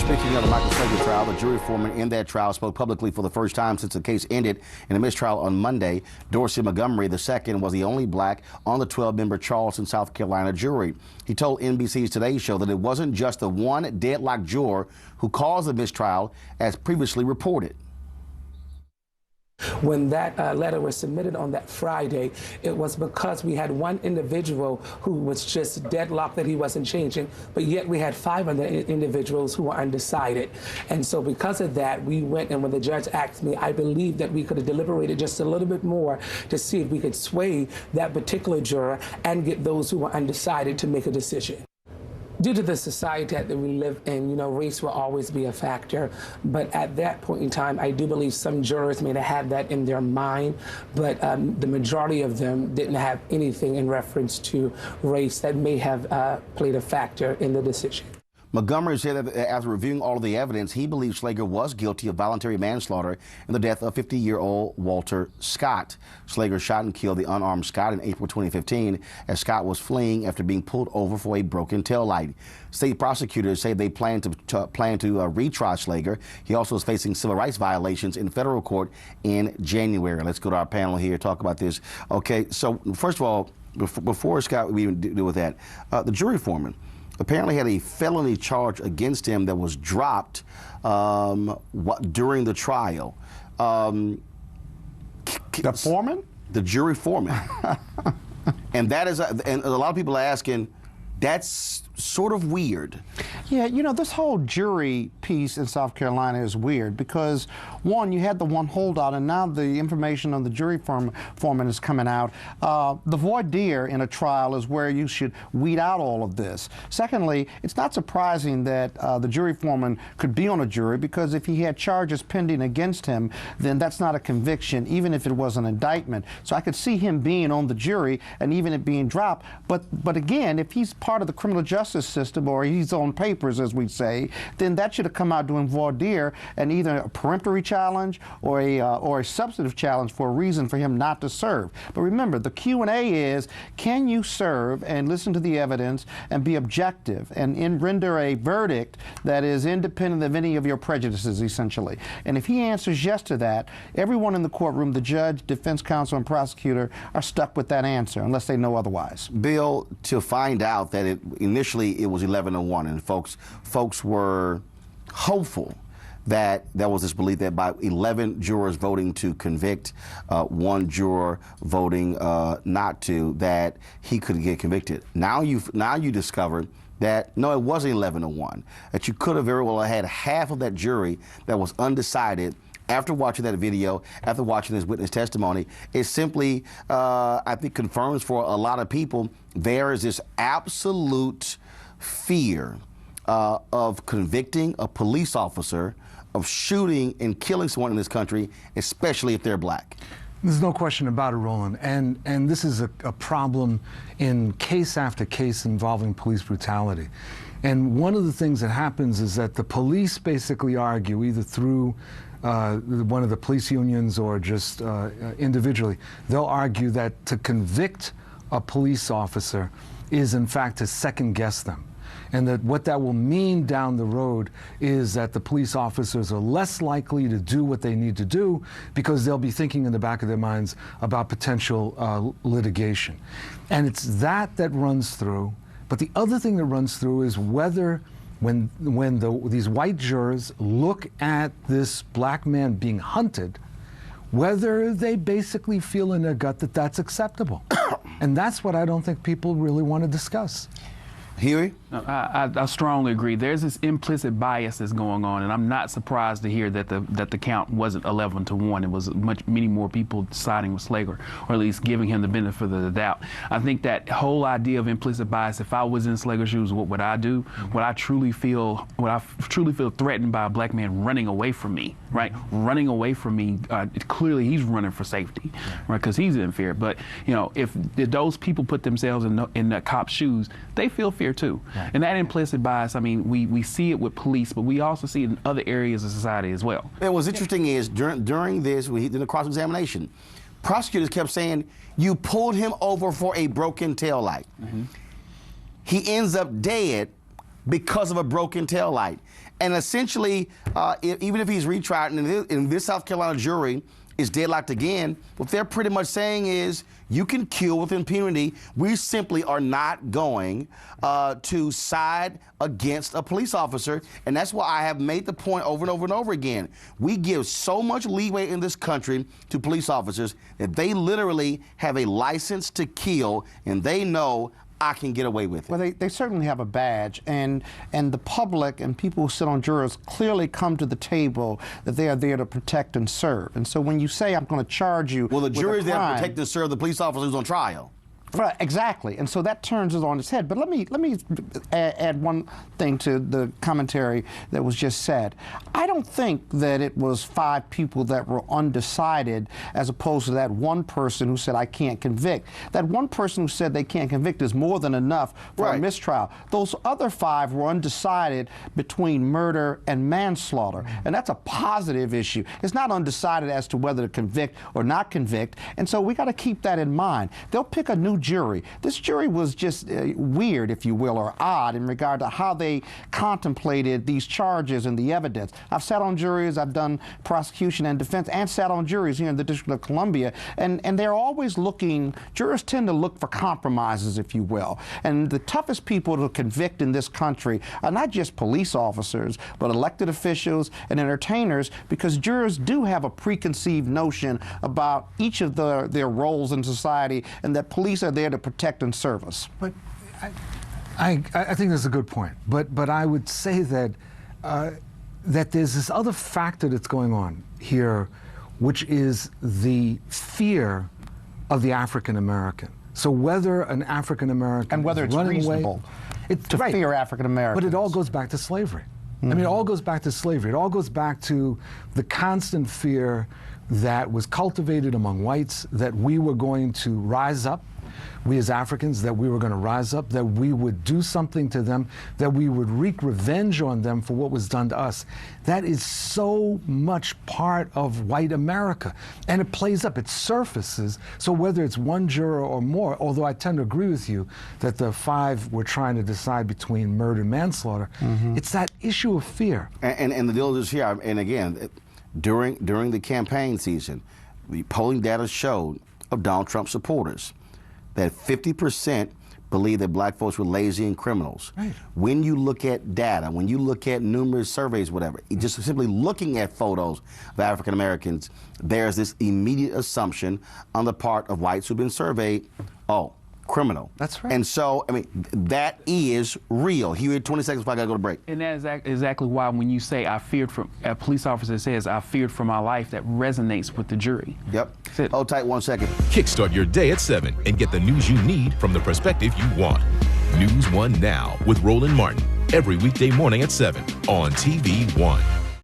Speaking of the Michael Slater trial, the jury foreman in that trial spoke publicly for the first time since the case ended in a mistrial on Monday. Dorsey Montgomery II was the only black on the 12-member Charleston, South Carolina jury. He told NBC's Today Show that it wasn't just the one deadlocked juror who caused the mistrial, as previously reported. When that letter was submitted on that Friday, it was because we had one individual who was just deadlocked that he wasn't changing, but yet we had 5 other individuals who were undecided. And so because of that, we went, and when the judge asked me, I believe that we could have deliberated just a little bit more to see if we could sway that particular juror and get those who were undecided to make a decision. Due to the society that we live in, you know, race will always be a factor. But at that point in time, I do believe some jurors may have had that in their mind, but the majority of them didn't have anything in reference to race that may have played a factor in the decision. Montgomery said that after reviewing all of the evidence, he believes Slager was guilty of voluntary manslaughter in the death of 50-year-old Walter Scott. Slager shot and killed the unarmed Scott in April 2015 as Scott was fleeing after being pulled over for a broken taillight. State prosecutors say they plan to retry Slager. He also is facing civil rights violations in federal court in January. Let's go to our panel here, talk about this. Okay, so first of all, before Scott, we even deal with that, the jury foreman apparently had a felony charge against him that was dropped during the trial. The foreman? The jury foreman. And that is, and a lot of people are asking, that's sort of weird. Yeah, you know, this whole jury piece in South Carolina is weird because, one, you had the one holdout, and now the information on the jury foreman is coming out. The voir dire in a trial is where you should weed out all of this. Secondly, it's not surprising that the jury foreman could be on a jury, because if he had charges pending against him, then that's not a conviction, even if it was an indictment. So I could see him being on the jury and even it being dropped. But again, if he's part of the criminal justice system, or he's on papers, as we say, then that should have come out doing voir dire and either a peremptory challenge or a substantive challenge for a reason for him not to serve. But remember, the Q&A is, can you serve and listen to the evidence and be objective and render a verdict that is independent of any of your prejudices, essentially? And if he answers yes to that, everyone in the courtroom, the judge, defense counsel, and prosecutor, are stuck with that answer unless they know otherwise. Bill, to find out that initially it was 11-1, and folks were hopeful that there was this belief that by 11 jurors voting to convict, 1 juror voting not to, that he could get convicted. Now you discovered that no, it wasn't 11-1. That you could have very well had half of that jury that was undecided. After watching that video, after watching his witness testimony, it simply, I think, confirms for a lot of people there is this absolute fear of convicting a police officer of shooting and killing someone in this country, especially if they're black. There's no question about it, Roland. And this is a problem in case after case involving police brutality. And one of the things that happens is that the police basically argue, either through one of the police unions or just individually, they'll argue that to convict a police officer is in fact to second guess them. And that what that will mean down the road is that the police officers are less likely to do what they need to do because they'll be thinking in the back of their minds about potential litigation. And it's that runs through. But the other thing that runs through is whether when these white jurors look at this black man being hunted, whether they basically feel in their gut that that's acceptable. And that's what I don't think people really want to discuss. Huey? No, I strongly agree. There's this implicit bias that's going on, and I'm not surprised to hear that the count wasn't 11-1. It was many more people siding with Slager, or at least giving him the benefit of the doubt. I think that whole idea of implicit bias, if I was in Slager's shoes, what would I do? Would I truly feel threatened by a black man running away from me, right? Running away from me, clearly he's running for safety, right? Because he's in fear. But you know, if those people put themselves in the cop's shoes, they feel fear too. Right. And that implicit bias, I mean, we see it with police, but we also see it in other areas of society as well. And what's interesting is during this, in the cross-examination, prosecutors kept saying, you pulled him over for a broken taillight. Mm-hmm. He ends up dead, because of a broken taillight. And essentially, even if he's retried, and this South Carolina jury is deadlocked again, what they're pretty much saying is you can kill with impunity. We simply are not going to side against a police officer. And that's why I have made the point over and over and over again. We give so much leeway in this country to police officers that they literally have a license to kill, and they know I can get away with it. Well, they certainly have a badge, and the public and people who sit on jurors clearly come to the table that they are there to protect and serve. And so when you say I'm going to charge you, well, the jury's there to crime, protect and serve the police officer who's on trial. Right, exactly, and so that turns it on its head. But let me add one thing to the commentary that was just said. I don't think that it was 5 people that were undecided as opposed to that one person who said I can't convict. That one person who said they can't convict is more than enough for a mistrial. Those other 5 were undecided between murder and manslaughter, and that's a positive issue. It's not undecided as to whether to convict or not convict, and so we got to keep that in mind. They'll pick a new jury. This jury was just weird, if you will, or odd in regard to how they contemplated these charges and the evidence. I've sat on juries, I've done prosecution and defense, and sat on juries here in the District of Columbia, and they're always looking, jurors tend to look for compromises, if you will. And the toughest people to convict in this country are not just police officers, but elected officials and entertainers, because jurors do have a preconceived notion about each of their roles in society, and that police are there to protect and serve us. But I think that's a good point. But I would say that that there's this other factor that's going on here, which is the fear of the African American. So whether an African American and whether it's reasonable to fear African Americans, but it all goes back to slavery. I mean, it all goes back to slavery. It all goes back to the constant fear that was cultivated among whites that we were going to rise up, we as Africans, that we were going to rise up, that we would do something to them, that we would wreak revenge on them for what was done to us. That is so much part of white America. And it plays up, it surfaces. So whether it's one juror or more, although I tend to agree with you that the 5 were trying to decide between murder and manslaughter, it's that issue of fear. And the deal is here, and again, during the campaign season, the polling data showed of Donald Trump supporters that 50% believe that black folks were lazy and criminals. Right. When you look at data, when you look at numerous surveys, whatever, just simply looking at photos of African Americans, there's this immediate assumption on the part of whites who've been surveyed, oh, criminal. That's right. And so, I mean, that is real. Here, 20 seconds before I gotta go to break. And that's exactly why when you say I feared for, a police officer says I feared for my life, that resonates with the jury. Yep. Hold tight 1 second. Kickstart your day at 7 and get the news you need from the perspective you want. NewsOne Now with Roland Martin. Every weekday morning at 7 on TV1.